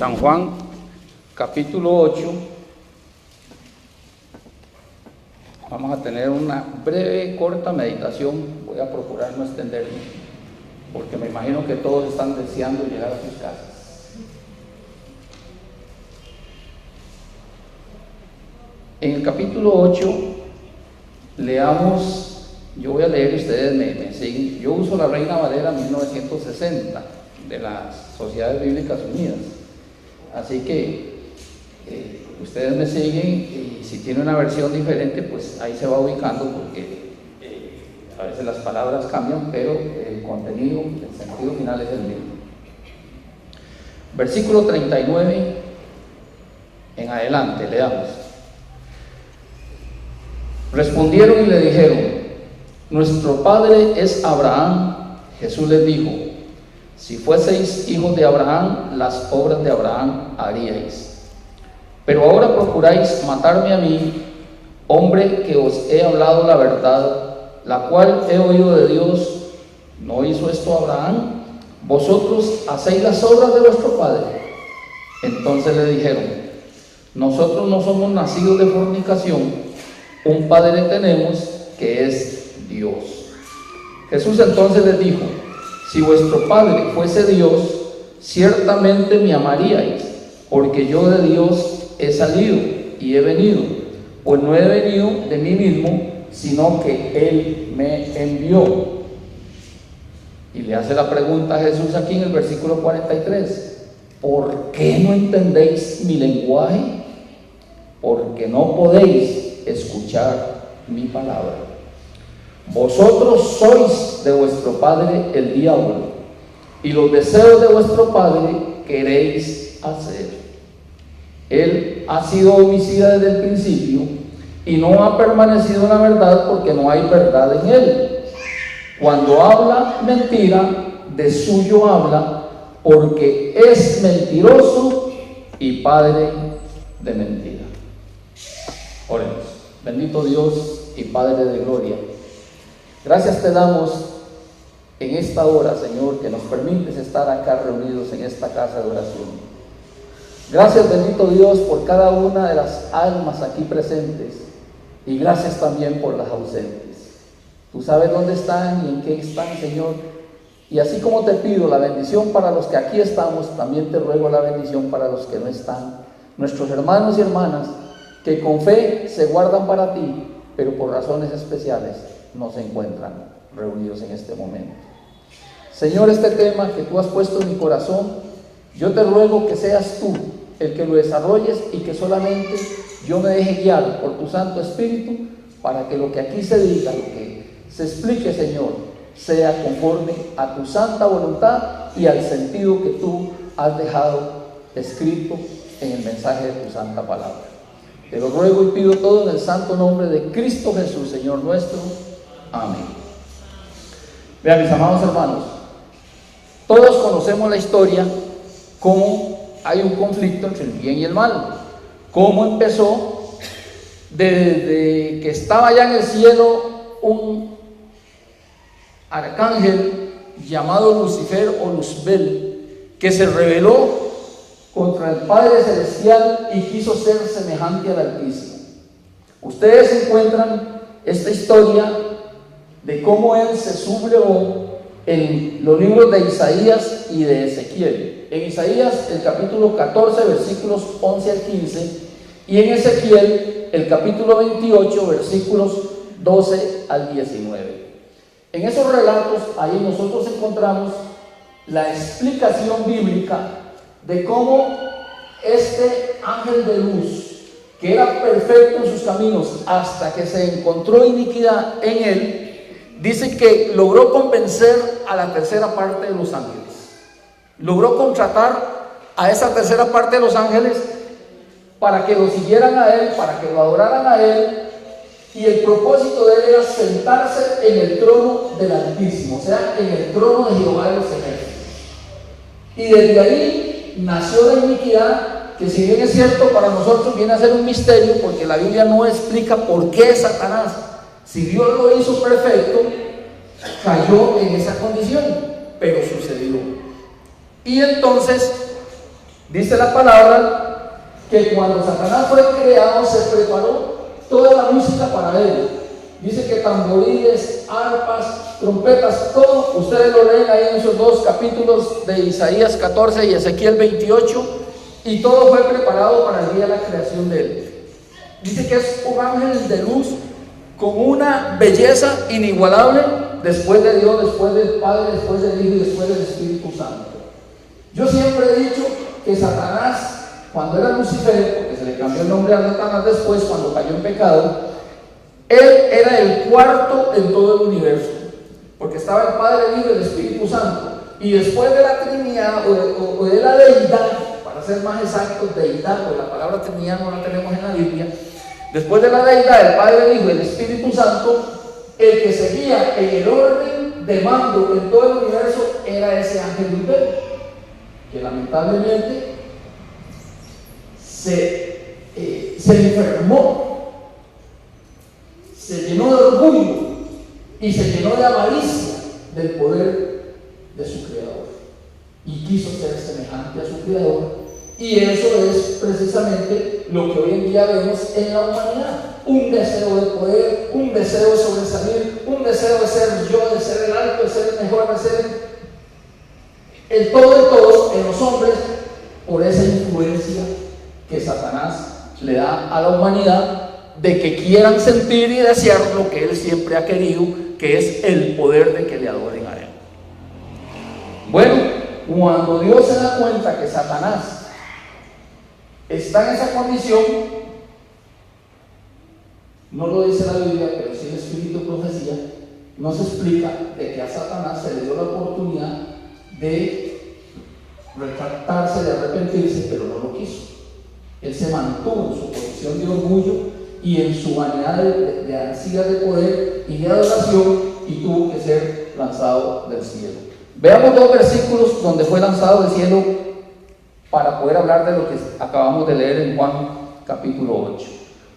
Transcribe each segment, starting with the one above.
San Juan, capítulo 8. Vamos a tener una breve, corta meditación. Voy a procurar no extenderme, porque me imagino que todos están deseando llegar a sus casas. En el capítulo 8, leamos, yo voy a leer y ustedes me siguen. Yo uso la Reina Valera 1960 de las Sociedades Bíblicas Unidas. Así que ustedes me siguen y si tiene una versión diferente, pues ahí se va ubicando, porque a veces las palabras cambian, pero el contenido, el sentido final es el mismo. Versículo 39 en adelante, leamos. Respondieron y le dijeron: nuestro padre es Abraham. Jesús les dijo: si fueseis hijos de Abraham, las obras de Abraham haríais. Pero ahora procuráis matarme a mí, hombre que os he hablado la verdad, la cual he oído de Dios. ¿No hizo esto Abraham? Vosotros hacéis las obras de vuestro padre. Entonces le dijeron: nosotros no somos nacidos de fornicación, un padre tenemos, que es Dios. Jesús entonces les dijo: si vuestro padre fuese Dios, ciertamente me amaríais, porque yo de Dios he salido y he venido, pues no he venido de mí mismo, sino que Él me envió. Y le hace la pregunta a Jesús aquí en el versículo 43: ¿por qué no entendéis mi lenguaje? Porque no podéis escuchar mi palabra. Vosotros sois de vuestro padre el diablo, y los deseos de vuestro padre queréis hacer. Él ha sido homicida desde el principio y no ha permanecido en la verdad, porque no hay verdad en él. Cuando habla mentira, de suyo habla, porque es mentiroso y padre de mentira. Oremos. Bendito Dios y Padre de gloria, gracias te damos en esta hora, Señor, que nos permites estar acá reunidos en esta casa de oración. Gracias, bendito Dios, por cada una de las almas aquí presentes, y gracias también por las ausentes. Tú sabes dónde están y en qué están, Señor, y así como te pido la bendición para los que aquí estamos, también te ruego la bendición para los que no están, nuestros hermanos y hermanas que con fe se guardan para ti, pero por razones especiales no se encuentran reunidos en este momento. Señor, este tema que tú has puesto en mi corazón, yo te ruego que seas tú el que lo desarrolles y que solamente yo me deje guiar por tu Santo Espíritu, para que lo que aquí se diga, lo que se explique, Señor, sea conforme a tu santa voluntad y al sentido que tú has dejado escrito en el mensaje de tu santa palabra. Te lo ruego y pido todo en el santo nombre de Cristo Jesús, Señor nuestro. Amén. Vean, mis amados hermanos, todos conocemos la historia, cómo hay un conflicto entre el bien y el mal, cómo empezó desde que estaba ya en el cielo un arcángel llamado Lucifer o Luzbel, que se rebeló contra el Padre Celestial y quiso ser semejante al Altísimo. Ustedes encuentran esta historia de cómo él se sublevó en los libros de Isaías y de Ezequiel. En Isaías el capítulo 14 versículos 11 al 15, y en Ezequiel el capítulo 28 versículos 12 al 19. En esos relatos ahí nosotros encontramos la explicación bíblica de cómo este ángel de luz, que era perfecto en sus caminos hasta que se encontró iniquidad en él, dice que logró convencer a la tercera parte de los ángeles. Logró contratar a esa tercera parte de los ángeles para que lo siguieran a él, para que lo adoraran a él, y el propósito de él era sentarse en el trono del Altísimo, o sea, en el trono de Jehová de los ejércitos. Y desde ahí nació la iniquidad, que si bien es cierto para nosotros viene a ser un misterio, porque la Biblia no explica por qué Satanás, si Dios lo hizo perfecto, cayó en esa condición, pero sucedió. Y entonces Dice la palabra que cuando Satanás fue creado se preparó toda la música para él. Dice que tamboriles, arpas, trompetas, todo. Ustedes lo leen ahí en esos dos capítulos de Isaías 14 y Ezequiel 28. Y todo fue preparado para el día de la creación de él. Dice que es un ángel de luz con una belleza inigualable, después de Dios, después del Padre, después del Hijo y después del Espíritu Santo. Yo siempre he dicho que Satanás, cuando era Lucifer, porque se le cambió el nombre a Satanás después, cuando cayó en pecado, él era el cuarto en todo el universo, porque estaba el Padre, el Hijo y el Espíritu Santo. Y después de la Trinidad o de la deidad, para ser más exactos, deidad, porque la palabra Trinidad no la tenemos en la Biblia, después de la deidad, el Padre, el Hijo y el Espíritu Santo, el que seguía en el orden de mando en todo el universo era ese ángel Lucifer, que lamentablemente se enfermó, se llenó de orgullo y se llenó de avaricia del poder de su creador y quiso ser semejante a su creador. Y eso es precisamente lo que hoy en día vemos en la humanidad: un deseo de poder, un deseo de sobresalir, un deseo de ser yo, de ser el alto, de ser el mejor, de ser el todo de todos en los hombres, por esa influencia que Satanás le da a la humanidad de que quieran sentir y desear lo que él siempre ha querido, que es el poder de que le adoren a él. Bueno, cuando Dios se da cuenta que Satanás está en esa condición, no lo dice la Biblia, pero sí el Espíritu de Profecía, nos explica de que a Satanás se le dio la oportunidad de retractarse, de arrepentirse, pero no lo quiso. Él se mantuvo en su posición de orgullo y en su vanidad de ansia de poder y de adoración, y tuvo que ser lanzado del cielo. Veamos dos versículos donde fue lanzado del cielo para poder hablar de lo que acabamos de leer en Juan capítulo 8.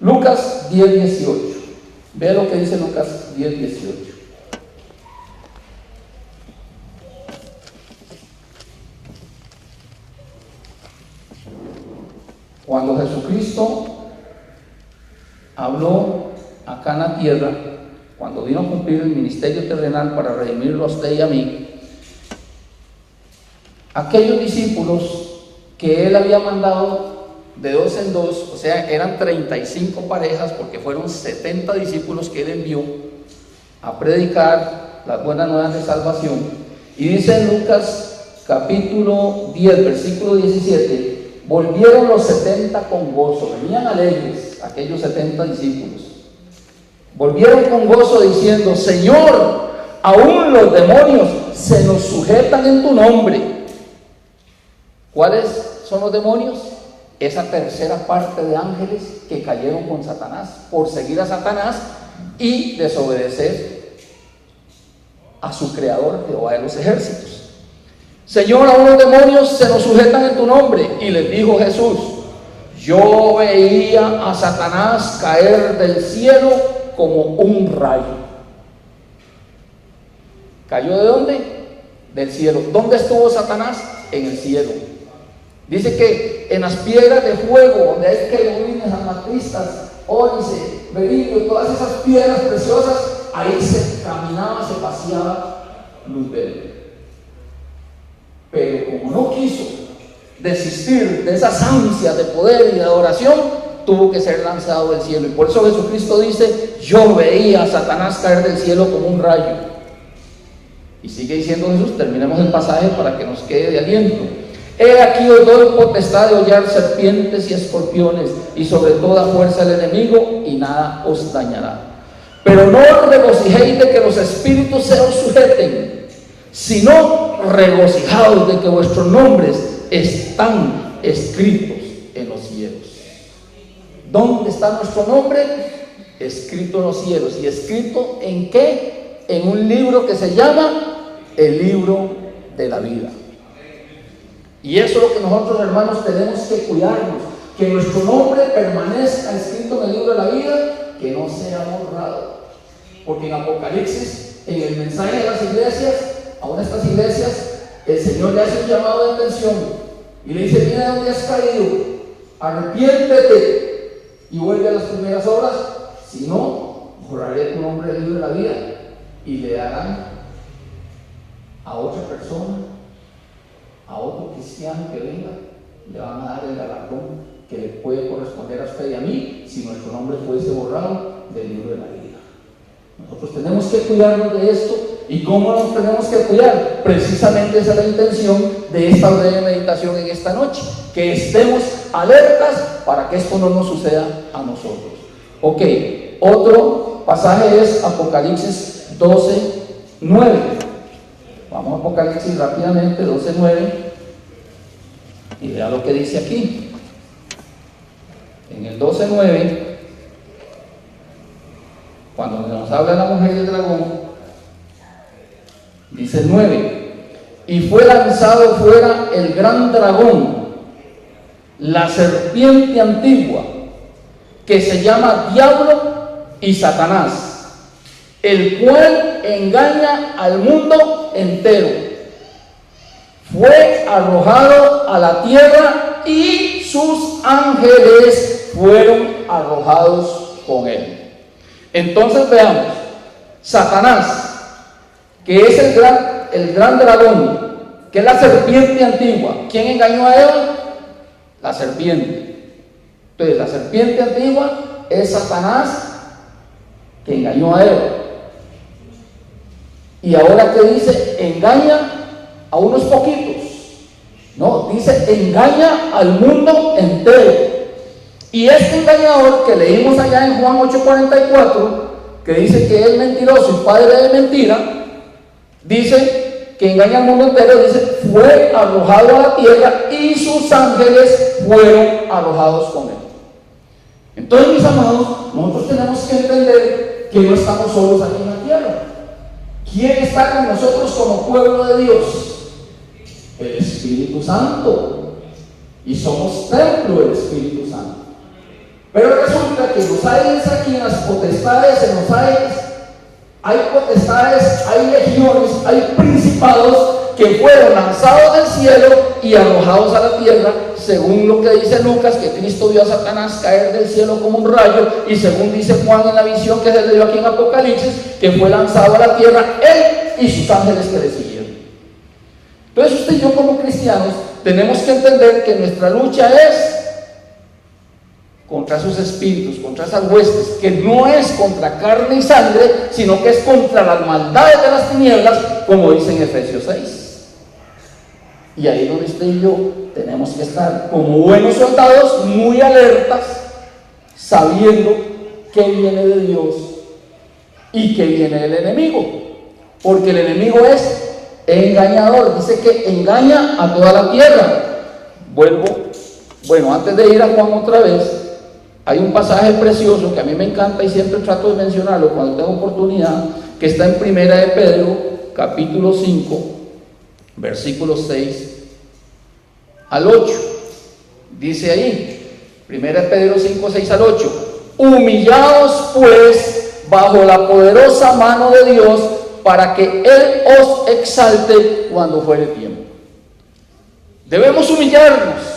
Lucas 10:18. Vea lo que dice Lucas 10:18. Cuando Jesucristo habló acá en la tierra, cuando vino a cumplir el ministerio terrenal para redimirlo a usted y a mí, aquellos discípulos que él había mandado de dos en dos, o sea, eran 35 parejas, porque fueron 70 discípulos que él envió a predicar las buenas nuevas de salvación. Y dice en Lucas capítulo 10, versículo 17, volvieron los 70 con gozo, venían alegres aquellos 70 discípulos, volvieron con gozo diciendo: Señor, aún los demonios se nos sujetan en tu nombre. ¿Cuáles son los demonios? Esa tercera parte de ángeles que cayeron con Satanás por seguir a Satanás y desobedecer a su creador, Jehová de los ejércitos. Señor, aún los demonios se nos sujetan en tu nombre. Y les dijo Jesús: yo veía a Satanás caer del cielo como un rayo. ¿Cayó de dónde? Del cielo. ¿Dónde estuvo Satanás? En el cielo. Dice que en las piedras de fuego, donde hay querubines, amatistas, ónice, berilio, todas esas piedras preciosas, ahí se caminaba, se paseaba Luzbel. Pero como no quiso desistir de esas ansias de poder y de adoración, tuvo que ser lanzado del cielo. Y por eso Jesucristo dice: yo veía a Satanás caer del cielo como un rayo. Y sigue diciendo Jesús, terminemos el pasaje para que nos quede de aliento: he aquí os doy potestad de hollar serpientes y escorpiones, y sobre toda fuerza del enemigo, y nada os dañará. Pero no os regocijéis de que los espíritus se os sujeten, sino regocijaos de que vuestros nombres están escritos en los cielos. ¿Dónde está nuestro nombre? Escrito en los cielos. ¿Y escrito en qué? En un libro que se llama el libro de la vida. Y eso es lo que nosotros, hermanos, tenemos que cuidarnos, que nuestro nombre permanezca escrito en el libro de la vida, que no sea borrado. Porque en Apocalipsis, en el mensaje de las iglesias, aún estas iglesias, el Señor le hace un llamado de atención. y le dice: mira dónde has caído, arrepiéntete y vuelve a las primeras obras, si no, borraré tu nombre del libro de la vida y le darán a otra persona, a otro cristiano que venga, le van a dar el galardón que le puede corresponder a usted y a mí si nuestro nombre fuese borrado del libro de la vida. Nosotros tenemos que cuidarnos de esto. ¿Y cómo nos tenemos que cuidar? Precisamente esa es la intención de esta breve meditación en esta noche, que estemos alertas para que esto no nos suceda a nosotros. Ok, otro pasaje es Apocalipsis 12:9. Vamos a Apocalipsis rápidamente, 12:9, y vea lo que dice aquí. En el 12:9, cuando nos habla la mujer del dragón, dice el 9: y fue lanzado fuera el gran dragón, la serpiente antigua, que se llama Diablo y Satanás, el cual engaña al mundo entero. Fue arrojado a la tierra y sus ángeles fueron arrojados con él. Entonces veamos, Satanás, que es el gran dragón, que es la serpiente antigua. ¿Quién engañó a Eva? La serpiente. Entonces la serpiente antigua es Satanás, que engañó a Eva. Y ahora que dice, engaña a unos poquitos. No, dice engaña al mundo entero. Y este engañador que leímos allá en Juan 8:44, que dice que es mentiroso y padre de mentira, dice que engaña al mundo entero, dice fue arrojado a la tierra y sus ángeles fueron arrojados con él. Entonces, mis amados, nosotros tenemos que entender que no estamos solos aquí en la tierra. ¿Quién está con nosotros como pueblo de Dios? El Espíritu Santo. Y somos templo del Espíritu Santo. Pero resulta que los aires aquí, en las potestades, en los aires, hay potestades, hay legiones, hay principados que fueron lanzados del cielo y arrojados a la tierra, según lo que dice Lucas, que Cristo vio a Satanás caer del cielo como un rayo, y según dice Juan en la visión que se le dio aquí en Apocalipsis, que fue lanzado a la tierra él y sus ángeles que le siguieron. Entonces usted y yo como cristianos tenemos que entender que nuestra lucha es contra esos espíritus, contra esas huestes, que no es contra carne y sangre, sino que es contra las maldades de las tinieblas, como dice en Efesios 6. Y ahí donde usted y yo tenemos que estar como buenos soldados, muy alertas, sabiendo qué viene de Dios y qué viene del enemigo, porque el enemigo es engañador, dice que engaña a toda la tierra. Bueno, antes de ir a Juan otra vez, hay un pasaje precioso que a mí me encanta y siempre trato de mencionarlo cuando tengo oportunidad, que está en Primera de Pedro, capítulo 5, versículos 6 al 8. Dice ahí, Primera de Pedro 5, 6 al 8: humillaos pues bajo la poderosa mano de Dios, para que Él os exalte cuando fuere tiempo. Debemos humillarnos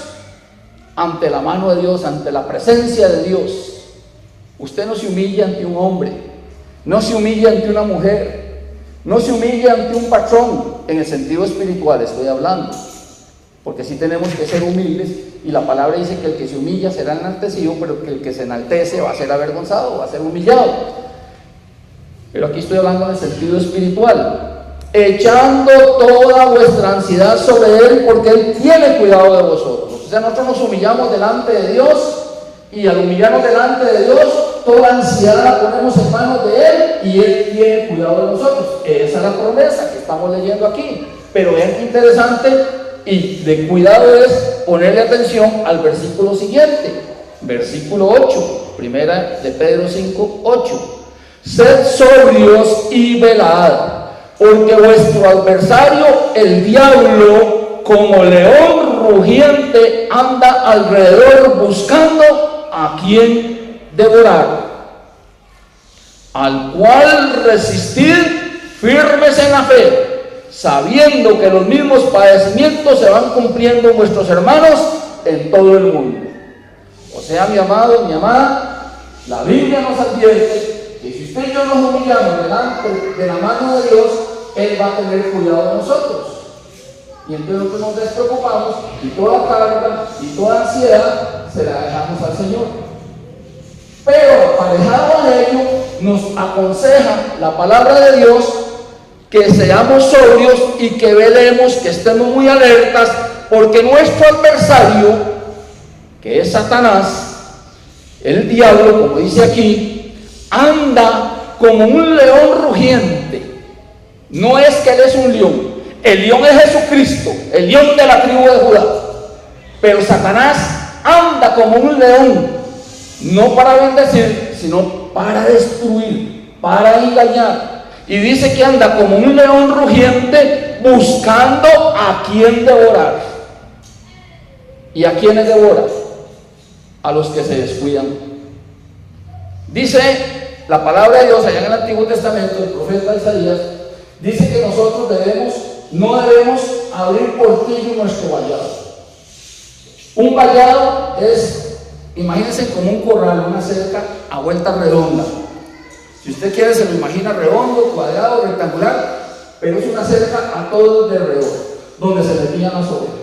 ante la mano de Dios, ante la presencia de Dios. Usted no se humilla ante un hombre, no se humilla ante una mujer, no se humilla ante un patrón, en el sentido espiritual estoy hablando, porque sí tenemos que ser humildes, y la palabra dice que el que se humilla será enaltecido, pero que el que se enaltece va a ser avergonzado, va a ser humillado. Pero aquí estoy hablando en el sentido espiritual, echando toda vuestra ansiedad sobre Él, porque Él tiene cuidado de vosotros. O sea, nosotros nos humillamos delante de Dios, y al humillarnos delante de Dios, toda la ansiedad la ponemos en manos de Él, y Él tiene cuidado de nosotros. Esa es la promesa que estamos leyendo aquí. Pero es interesante y de cuidado es ponerle atención al versículo siguiente, versículo 8, Primera de Pedro 5, 8. Sed sobrios y velad, porque vuestro adversario, el diablo, como león rugiente, anda alrededor buscando a quien devorar, al cual resistid firmes en la fe, sabiendo que los mismos padecimientos se van cumpliendo en vuestros hermanos en todo el mundo. O sea, mi amado, mi amada, la Biblia nos advierte que si usted y yo nos humillamos delante de la mano de Dios, Él va a tener cuidado de nosotros. Y entonces nosotros nos despreocupamos y toda carga y toda ansiedad se la dejamos al Señor. Pero aparejado a ello, nos aconseja la palabra de Dios que seamos sobrios y que velemos, que estemos muy alertas, porque nuestro adversario, que es Satanás, el diablo, como dice aquí, anda como un león rugiente. No es que Él es un león, el león es Jesucristo, el león de la tribu de Judá. Pero Satanás anda como un león, no para bendecir, sino para destruir, para engañar. Y dice que anda como un león rugiente buscando a quien devorar. ¿Y a quiénes devora? A los que se descuidan. Dice la palabra de Dios allá en el Antiguo Testamento, el profeta Isaías, dice que nosotros no debemos abrir portillo en nuestro vallado. Un vallado es, imagínense como un corral, una cerca a vuelta redonda. Si usted quiere se lo imagina redondo, cuadrado, rectangular, pero es una cerca a todo de alrededor, donde se metían las ovejas.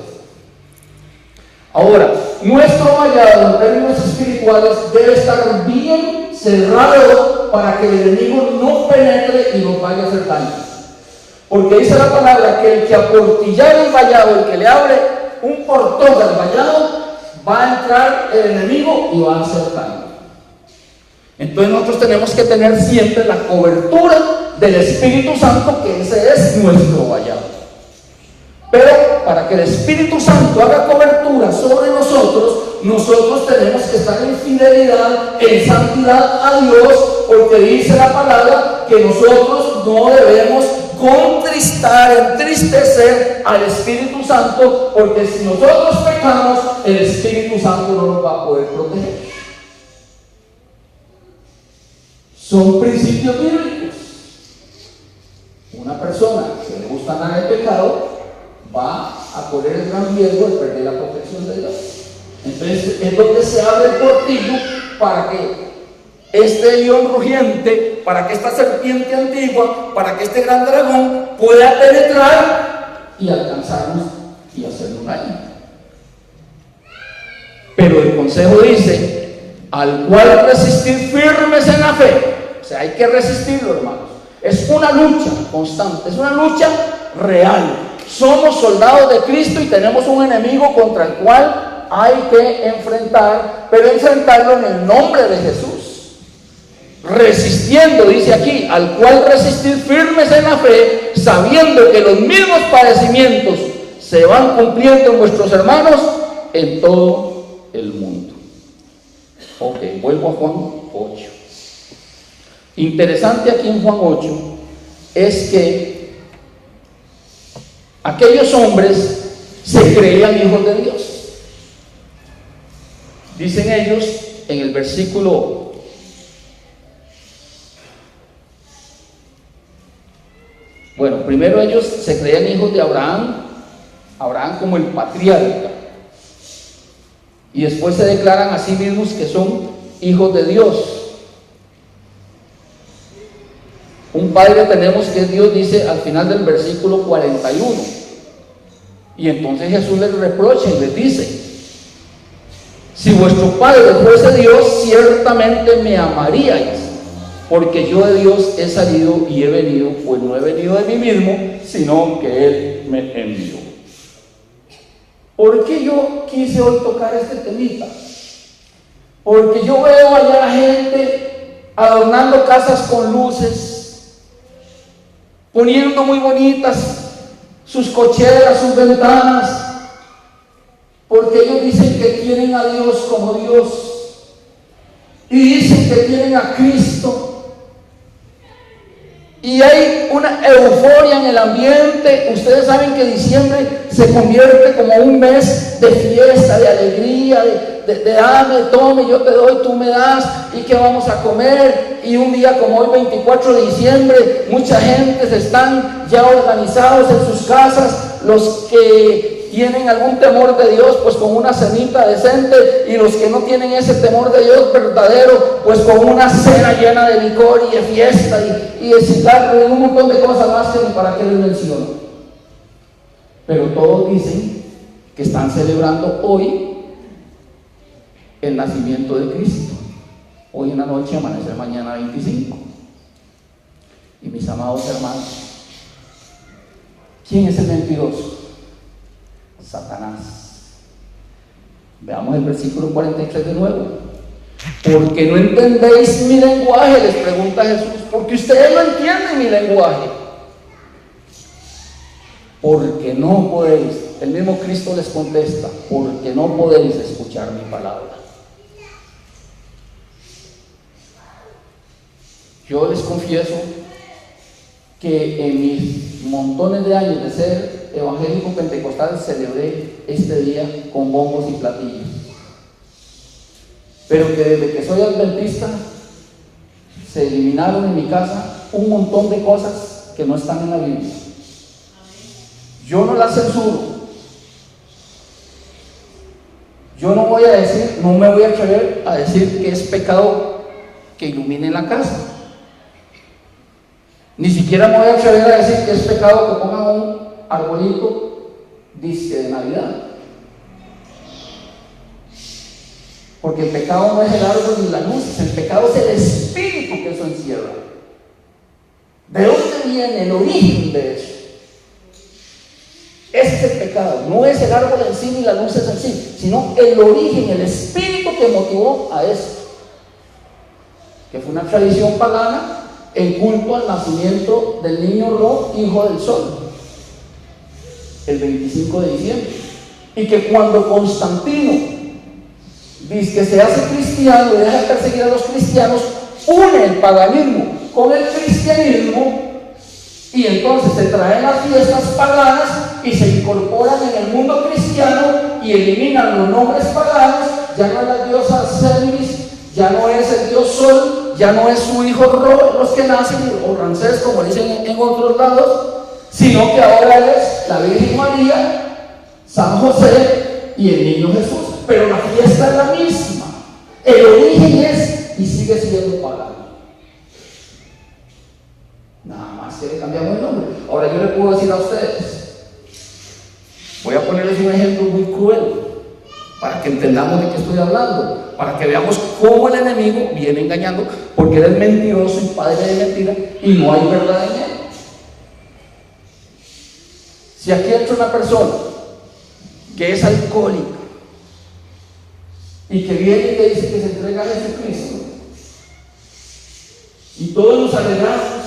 Ahora, nuestro vallado en términos espirituales debe estar bien cerrado para que el enemigo no penetre y nos vaya a hacer daño. Porque dice la palabra que el que aportillar el vallado, el que le abre un portón al vallado, va a entrar el enemigo y va a hacer daño. Entonces nosotros tenemos que tener siempre la cobertura del Espíritu Santo, que ese es nuestro vallado. Pero para que el Espíritu Santo haga cobertura sobre nosotros, nosotros tenemos que estar en fidelidad, en santidad a Dios, porque dice la palabra que nosotros no debemos contristar, entristecer al Espíritu Santo, porque si nosotros pecamos, el Espíritu Santo no nos va a poder proteger. Son principios bíblicos. Una persona que le gusta nada el pecado va a correr el gran riesgo de perder la protección de Dios. Entonces es donde se abre el portillo para que este león rugiente, para que esta serpiente antigua, para que este gran dragón pueda penetrar y alcanzarnos y hacernos daño. Pero el consejo dice: al cual resistir firmes en la fe. O sea, hay que resistirlo, hermanos. Es una lucha constante, es una lucha real. Somos soldados de Cristo y tenemos un enemigo contra el cual hay que enfrentar, pero enfrentarlo en el nombre de Jesús. Resistiendo, dice aquí, al cual resistir firmes en la fe, sabiendo que los mismos padecimientos se van cumpliendo en vuestros hermanos en todo el mundo. Ok, vuelvo a Juan 8. Interesante aquí en Juan 8 es que aquellos hombres se creían hijos de Dios. Dicen ellos en el versículo 1. Primero ellos se creían hijos de Abraham como el patriarca. Y después se declaran a sí mismos que son hijos de Dios. Un padre tenemos que es Dios, dice al final del versículo 41. Y entonces Jesús les reprocha y les dice: si vuestro Padre fuese Dios, ciertamente me amaríais, porque yo de Dios he salido y he venido, pues no he venido de mí mismo, sino que Él me envió. ¿Por qué yo quise hoy tocar este temita? Porque yo veo allá a la gente adornando casas con luces, poniendo muy bonitas sus cocheras, sus ventanas, porque ellos dicen que quieren a Dios como Dios y dicen que quieren a Cristo. Y hay una euforia en el ambiente. Ustedes saben que diciembre se convierte como un mes de fiesta, de alegría, de dame, tome, yo te doy, tú me das, y que vamos a comer. Y un día como hoy, 24 de diciembre, mucha gente se están ya organizados en sus casas, los que tienen algún temor de Dios, pues con una cenita decente, y los que no tienen ese temor de Dios verdadero, pues con una cena llena de licor y de fiesta y de cigarro y un montón de cosas más que ni para qué les menciono. Pero todos dicen que están celebrando hoy el nacimiento de Cristo. Hoy en la noche, amanecer mañana 25. Y mis amados hermanos, ¿quién es el mentiroso? Satanás. Veamos el versículo 43 de nuevo. ¿Por qué no entendéis mi lenguaje?, les pregunta Jesús. Porque ustedes no entienden mi lenguaje. Porque no podéis. El mismo Cristo les contesta: porque no podéis escuchar mi palabra. Yo les confieso que en mis montones de años de ser evangélico pentecostal celebré este día con bombos y platillos, pero que desde que soy adventista se eliminaron en mi casa un montón de cosas que no están en la Biblia. Yo no las censuro, yo no voy a decir, no me voy a atrever a decir que es pecado que ilumine la casa. Ni siquiera me voy a atrever a decir que es pecado que pongan un arbolito disque de Navidad. Porque el pecado no es el árbol ni la luz, el pecado es el espíritu que eso encierra. ¿De dónde viene el origen de eso? Ese es el pecado, no es el árbol en sí ni la luz en sí, sino el origen, el espíritu que motivó a eso, que fue una tradición pagana en culto al nacimiento del niño Ro, hijo del sol, el 25 de diciembre. Y que cuando Constantino dice que se hace cristiano y deja de perseguir a los cristianos, une el paganismo con el cristianismo, y entonces se traen las fiestas paganas y se incorporan en el mundo cristiano y eliminan los nombres paganos. Ya no es la diosa Cermis, ya no es el dios Sol, ya no es su hijo Ro, los que nacen, o Ramsés, como dicen en otros lados, sino que ahora es la Virgen María, San José y el niño Jesús. Pero la fiesta es la misma, el origen es y sigue siendo pagano. Nada más que le cambiamos el nombre. Ahora yo le puedo decir a ustedes, voy a ponerles un ejemplo muy cruel para que entendamos de qué estoy hablando, para que veamos cómo el enemigo viene engañando, porque él es mentiroso y padre de mentira y no hay verdad en él. Si aquí entra una persona que es alcohólica y que viene y te dice que se entrega a Jesucristo, y todos nos alegramos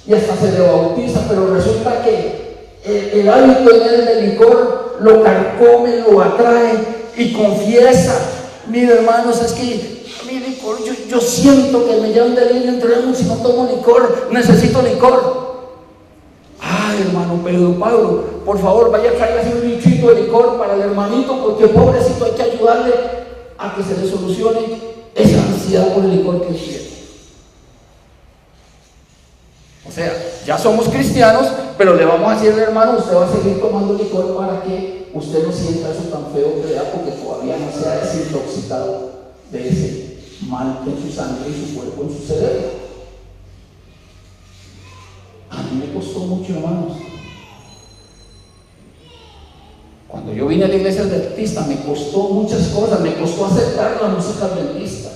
y hasta se le bautiza, pero resulta que el hábito en él del licor lo carcome, lo atrae, y confiesa: mire, hermanos, es que mi licor, yo siento que me lleva un delirio entre si no tomo licor, necesito licor. Ay, hermano Pedro Pablo, por favor, vaya a traerle un litrito de licor para el hermanito, porque pobrecito, hay que ayudarle a que se le solucione esa ansiedad por el licor que tiene. O sea, ya somos cristianos, pero le vamos a decir al hermano: usted va a seguir tomando licor para que usted no sienta eso tan feo que le da, porque todavía no se ha desintoxicado de ese mal en su sangre y su cuerpo, en su cerebro. A mí me costó mucho, hermanos. Cuando yo vine a la iglesia adventista me costó muchas cosas, me costó aceptar la música adventista.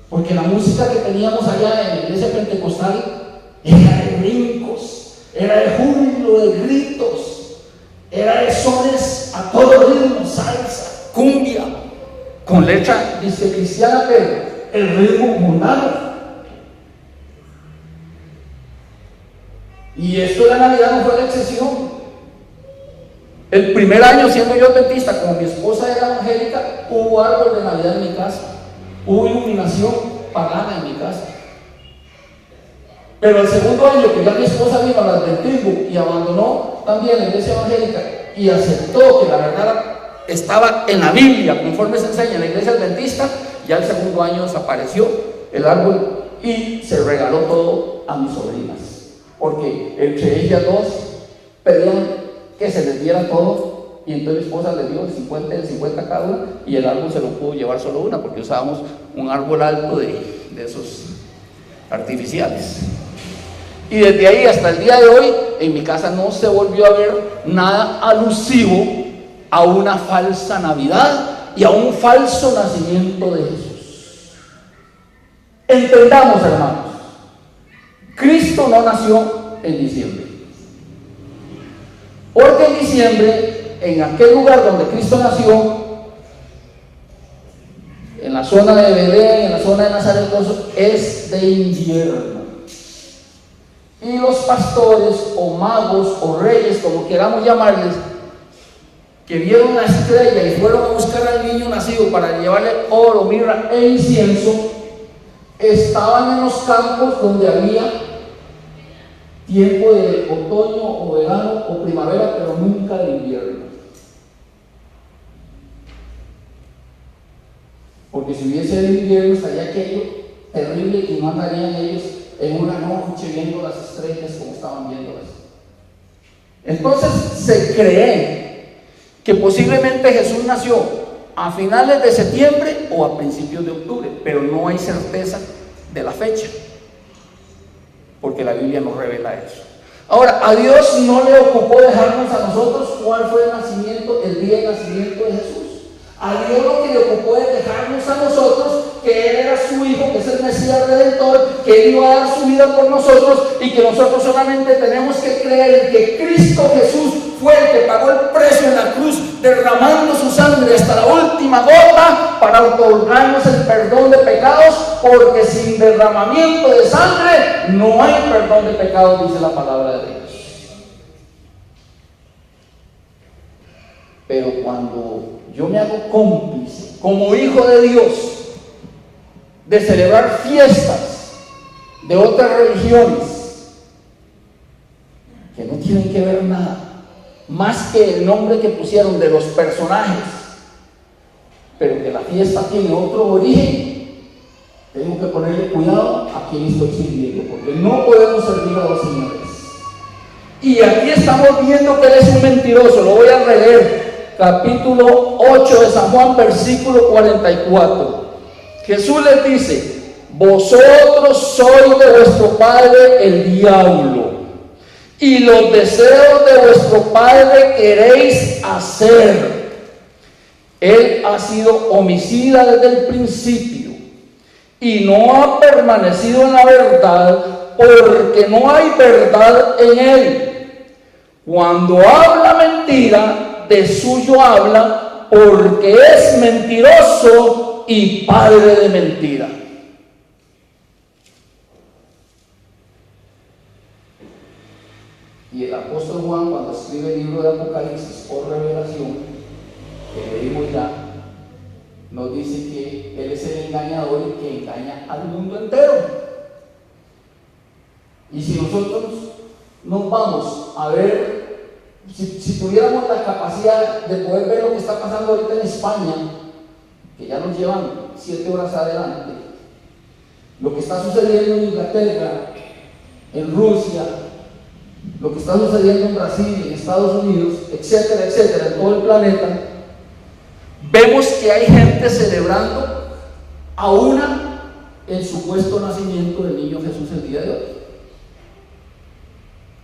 Porque la música que teníamos allá en la iglesia pentecostal era de brincos, era de júbilo, de gritos, era de sones a todo ritmo, salsa, cumbia, con letra dice cristiana, pero el ritmo mundano. Y esto de la Navidad no fue la excepción. El primer año siendo yo adventista, como mi esposa era evangélica, hubo árbol de Navidad en mi casa. Hubo iluminación pagana en mi casa. Pero el segundo año que ya mi esposa vino al adventismo y abandonó también la iglesia evangélica y aceptó que la verdad estaba en la Biblia, conforme se enseña en la iglesia adventista, ya el segundo año desapareció el árbol y se regaló todo a mis sobrinas. Porque entre ellas dos pedían que se les diera todo, y entonces mi esposa les dio el 50 cada una, y el árbol se lo pudo llevar solo una, porque usábamos un árbol alto de esos artificiales. Y desde ahí hasta el día de hoy en mi casa no se volvió a ver nada alusivo a una falsa Navidad y a un falso nacimiento de Jesús. Entendamos, hermanos, Cristo no nació en diciembre, porque en diciembre, en aquel lugar donde Cristo nació, en la zona de Belén, en la zona de Nazaret, es de invierno. Y los pastores o magos o reyes, como queramos llamarles, que vieron la estrella y fueron a buscar al niño nacido para llevarle oro, mirra e incienso, estaban en los campos donde había tiempo de otoño o verano o primavera, pero nunca de invierno. Porque si hubiese de invierno estaría aquello terrible y no andarían ellos en una noche viendo las estrellas como estaban viéndolas. Entonces se cree que posiblemente Jesús nació a finales de septiembre o a principios de octubre, pero no hay certeza de la fecha, porque la Biblia no revela eso. Ahora, a Dios no le ocupó dejarnos a nosotros cuál fue el día de nacimiento de Jesús. A Dios lo que le ocupó es dejarnos a nosotros que Él era su Hijo, que es el Mesías Redentor, que Él iba a dar su vida por nosotros y que nosotros solamente tenemos que creer en que Cristo Jesús fue el que pagó el precio en la cruz, derramando su sangre hasta la última gota para otorgarnos el perdón de pecados, porque sin derramamiento de sangre no hay perdón de pecados, dice la palabra de Dios. Pero cuando yo me hago cómplice, como hijo de Dios, de celebrar fiestas de otras religiones que no tienen que ver nada más que el nombre que pusieron de los personajes, pero que la fiesta tiene otro origen, tengo que ponerle cuidado a quién estoy sirviendo, porque no podemos servir a dos señores. Y aquí estamos viendo que Él es un mentiroso. Lo voy a releer, capítulo 8 de San Juan, versículo 44. Jesús les dice: vosotros sois de vuestro padre el diablo, y los deseos de vuestro padre queréis hacer. Él ha sido homicida desde el principio y no ha permanecido en la verdad, porque no hay verdad en él. Cuando habla mentira, de suyo habla, porque es mentiroso y padre de mentira. Y el apóstol Juan, cuando escribe el libro de Apocalipsis por revelación, que leímos ya, nos dice que Él es el engañador y que engaña al mundo entero. Y si nosotros nos vamos a ver, si tuviéramos la capacidad de poder ver lo que está pasando ahorita en España, que ya nos llevan 7 horas adelante, lo que está sucediendo en Inglaterra, en Rusia, lo que está sucediendo en Brasil, en Estados Unidos, etcétera, etcétera, en todo el planeta, vemos que hay gente celebrando aún el supuesto nacimiento del niño Jesús el día de hoy.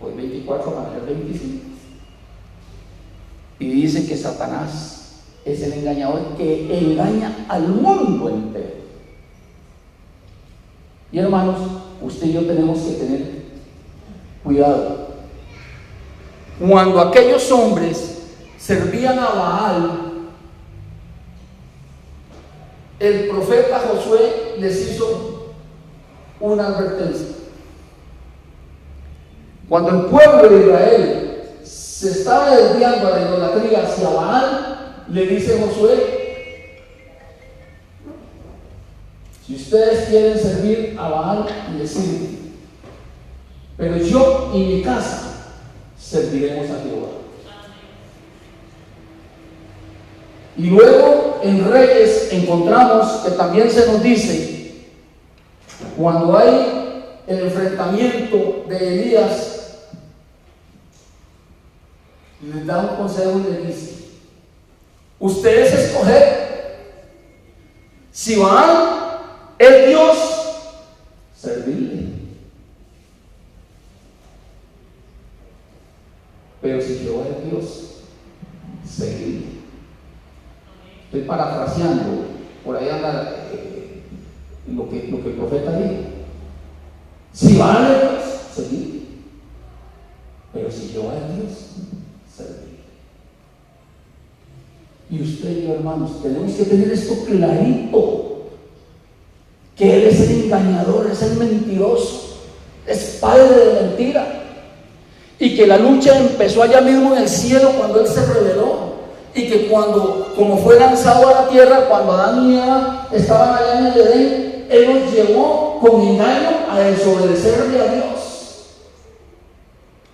Hoy 24, mañana 25. Y dice que Satanás es el engañador que engaña al mundo entero. Y hermanos, usted y yo tenemos que tener cuidado. Cuando aquellos hombres servían a Baal, el profeta Josué les hizo una advertencia. Cuando el pueblo de Israel se estaba desviando a la idolatría hacia Baal, le dice Josué: si ustedes quieren servir a Baal, les sirven, pero yo y mi casa serviremos a Jehová. Y luego en Reyes encontramos que también se nos dice, cuando hay el enfrentamiento de Elías, les da un consejo y les dice: ustedes escogen si Baal es Dios, servirle, pero si Jehová es Dios, seguirle. Estoy parafraseando, por ahí anda lo que el profeta dijo. Si Baal es Dios, seguirle, pero si Jehová es Dios, servirle. Y usted y yo, hermanos, tenemos que tener esto clarito, que Él es el engañador, es el mentiroso, es padre de mentira, y que la lucha empezó allá mismo en el cielo cuando Él se reveló, y que como fue lanzado a la tierra, cuando Adán y Eva estaban allá en el Edén, Él los llevó con engaño a desobedecerle a Dios.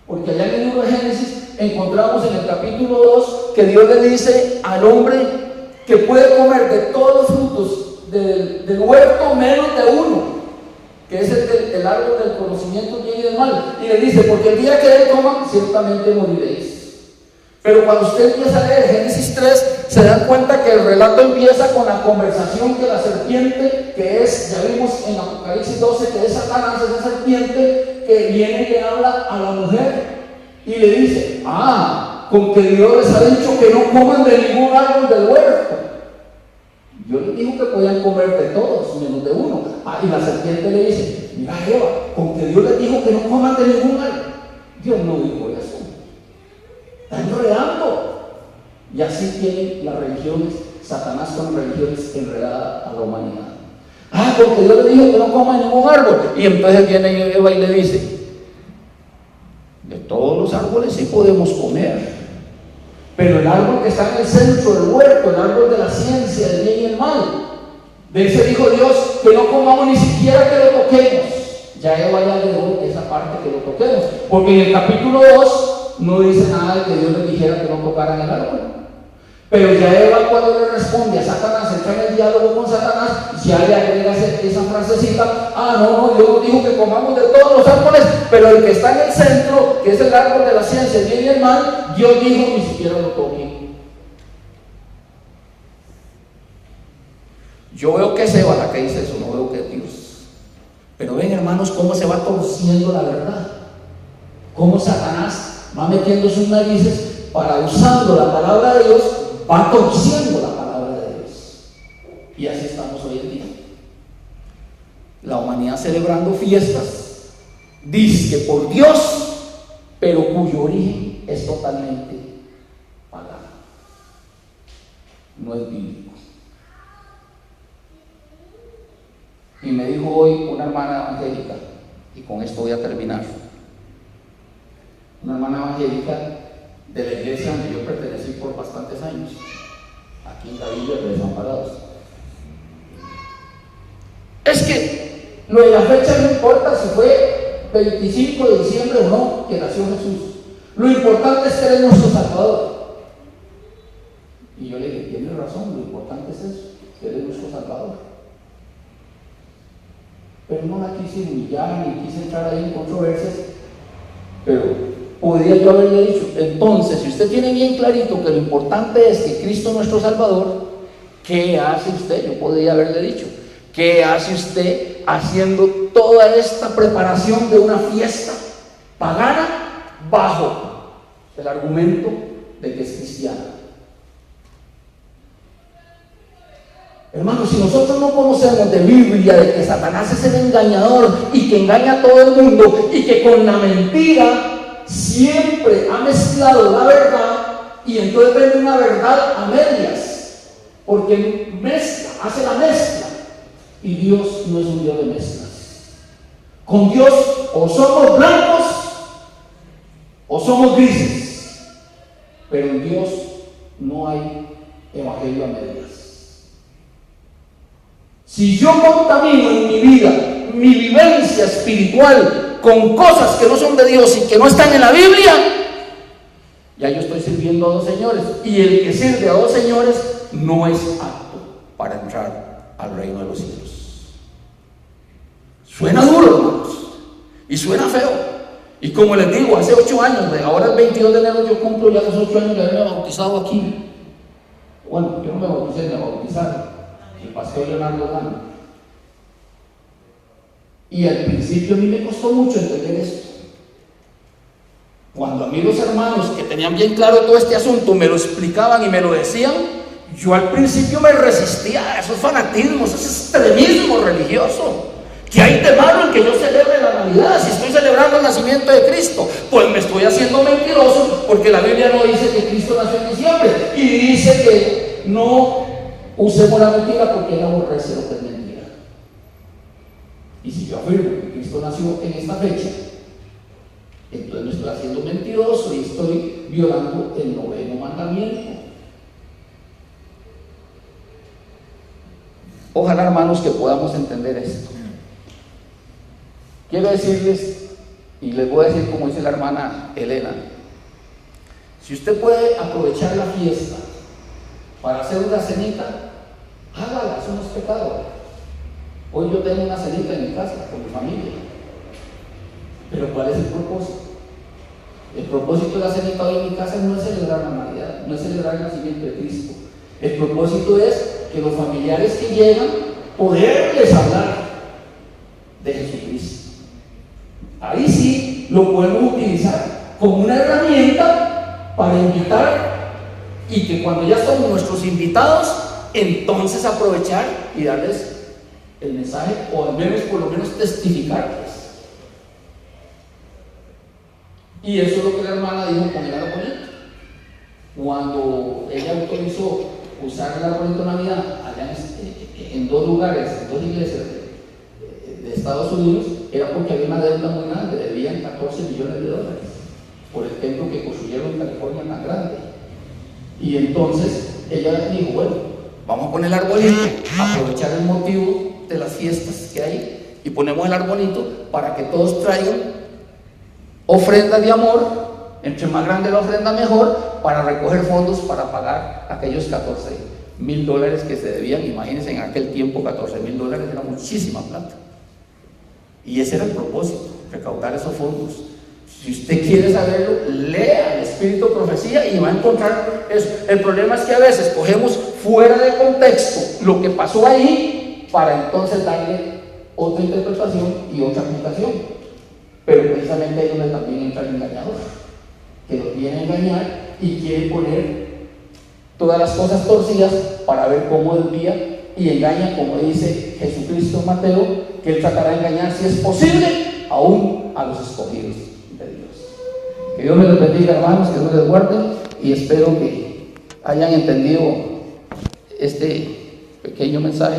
Porque allá en el libro de Génesis encontramos en el capítulo 2 que Dios le dice al hombre que puede comer de todos los frutos del huerto menos de uno, que es el árbol del conocimiento del bien y del mal, y le dice: porque el día que él coma, ciertamente moriréis. Pero cuando usted empieza a leer Génesis 3, se dan cuenta que el relato empieza con la conversación que la serpiente, que es, ya vimos en Apocalipsis 12, que es Satanás, esa serpiente que viene y le habla a la mujer y le dice: con que Dios les ha dicho que no coman de ningún árbol del huerto. Yo les digo que podían comer de todos, menos de uno. Y la serpiente le dice: mira, Eva, con que Dios les dijo que no coman de ningún árbol. Dios no dijo eso. Está enredando. Y así tienen las religiones, Satanás con religiones enredadas a la humanidad. Porque Dios le dijo que no coma de ningún árbol. Y entonces viene Eva y le dice: de todos los árboles sí podemos comer, pero el árbol que está en el centro del huerto, el árbol de la ciencia, del bien y el mal, de ese dijo Dios que no comamos ni siquiera que lo toquemos. Ya Eva ya le dio esa parte que lo toquemos, porque en el capítulo 2 no dice nada de que Dios le dijera que no tocaran el árbol. Pero ya Eva, cuando le responde a Satanás, entra en el diálogo con Satanás, ya le agrega esa frasecita: no, Dios nos dijo que comamos de todos los árboles, pero el que está en el centro, que es el árbol de la ciencia, el bien y el mal, Dios dijo ni siquiera lo toquen. Yo veo que es Eva la que dice eso, no veo que es Dios. Pero ven, hermanos, cómo se va torciendo la verdad, cómo Satanás va metiendo sus narices para, usando la palabra de Dios, va torciendo la palabra de Dios. Y así estamos hoy en día. La humanidad celebrando fiestas, dice que por Dios, pero cuyo origen es totalmente pagano. No es bíblico. Y me dijo hoy una hermana evangélica, y con esto voy a terminar. Una hermana evangélica de la iglesia donde yo pertenecí por bastantes años, aquí en la Villa de Desamparados. Es que lo de la fecha no importa si fue 25 de diciembre o no que nació Jesús. Lo importante es que Él es nuestro Salvador. Y yo le dije: tienes razón, lo importante es eso, que Él es nuestro Salvador. Pero no la quise humillar ni quise entrar ahí en controversias, pero podría yo haberle dicho: entonces, si usted tiene bien clarito que lo importante es que Cristo es nuestro Salvador, ¿qué hace usted? Yo podría haberle dicho: ¿qué hace usted haciendo toda esta preparación de una fiesta pagana bajo el argumento de que es cristiana? Hermanos, si nosotros no conocemos de Biblia, de que Satanás es el engañador y que engaña a todo el mundo, y que con la mentira siempre ha mezclado la verdad, y entonces vende una verdad a medias, porque mezcla, hace la mezcla, y Dios no es un Dios de mezclas. Con Dios o somos blancos o somos grises, pero en Dios no hay evangelio a medias. Si yo contamino en mi vida, mi vivencia espiritual, con cosas que no son de Dios y que no están en la Biblia, ya yo estoy sirviendo a dos señores. Y el que sirve a dos señores no es apto para entrar al reino de los cielos. Suena duro, hermanos, y suena feo. Y como les digo, hace 8 años, ahora el 22 de enero yo cumplo ya los 8 años de haberme bautizado aquí. Bueno, yo no me bauticé, me bautizaron el pastor Leonardo Gano. Y al principio a mí me costó mucho entender esto. Cuando a mí los hermanos que tenían bien claro todo este asunto me lo explicaban y me lo decían, yo al principio me resistía a esos fanatismos, ese extremismo religioso. ¿Qué hay de malo en que yo celebre la Navidad si estoy celebrando el nacimiento de Cristo? Pues me estoy haciendo mentiroso, porque la Biblia no dice que Cristo nació en diciembre, y dice que no usemos la mentira porque Él aborrece lo que es mentira. Y si yo afirmo que Cristo nació en esta fecha, entonces me estoy haciendo mentiroso y estoy violando el 9º mandamiento. Ojalá, hermanos, que podamos entender esto. Quiero decirles, y les voy a decir como dice la hermana Elena, si usted puede aprovechar la fiesta para hacer una cenita, hágala, eso no es pecado. Hoy yo tengo una cenita en mi casa con mi familia. Pero ¿cuál es el propósito? El propósito de la cenita hoy en mi casa no es celebrar la Navidad, no es celebrar el nacimiento de Cristo. El propósito es que los familiares que llegan, poderles hablar de Jesucristo. Ahí sí lo podemos utilizar como una herramienta para invitar, y que cuando ya son nuestros invitados, entonces aprovechar y darles el mensaje, o al menos por lo menos testificarles. Y eso es lo que la hermana dijo con el arbolito. Cuando ella autorizó usar el arbolito de Navidad allá en 2 lugares, en 2 iglesias de Estados Unidos, era porque había una deuda muy grande, debían $14 millones por el templo que construyeron en California tan grande. Y entonces ella dijo, bueno, vamos a poner el arbolito, aprovechar el motivo de las fiestas que hay, y ponemos el arbolito para que todos traigan ofrenda de amor, entre más grande la ofrenda mejor, para recoger fondos para pagar aquellos $14,000 que se debían. Imagínense, en aquel tiempo $14,000 era muchísima plata. Y ese era el propósito, recaudar esos fondos. Si usted quiere saberlo, lea el Espíritu de Profecía y va a encontrar eso. El problema es que a veces cogemos fuera de contexto lo que pasó ahí para entonces darle otra interpretación y otra aplicación. Pero precisamente ahí es donde también entra el engañador, que lo viene a engañar y quiere poner todas las cosas torcidas para ver cómo desvía y engaña, como dice Jesucristo en Mateo, que Él tratará de engañar, si es posible, aún a los escogidos de Dios. Que Dios me los bendiga, hermanos, que Dios les guarde, y espero que hayan entendido este pequeño mensaje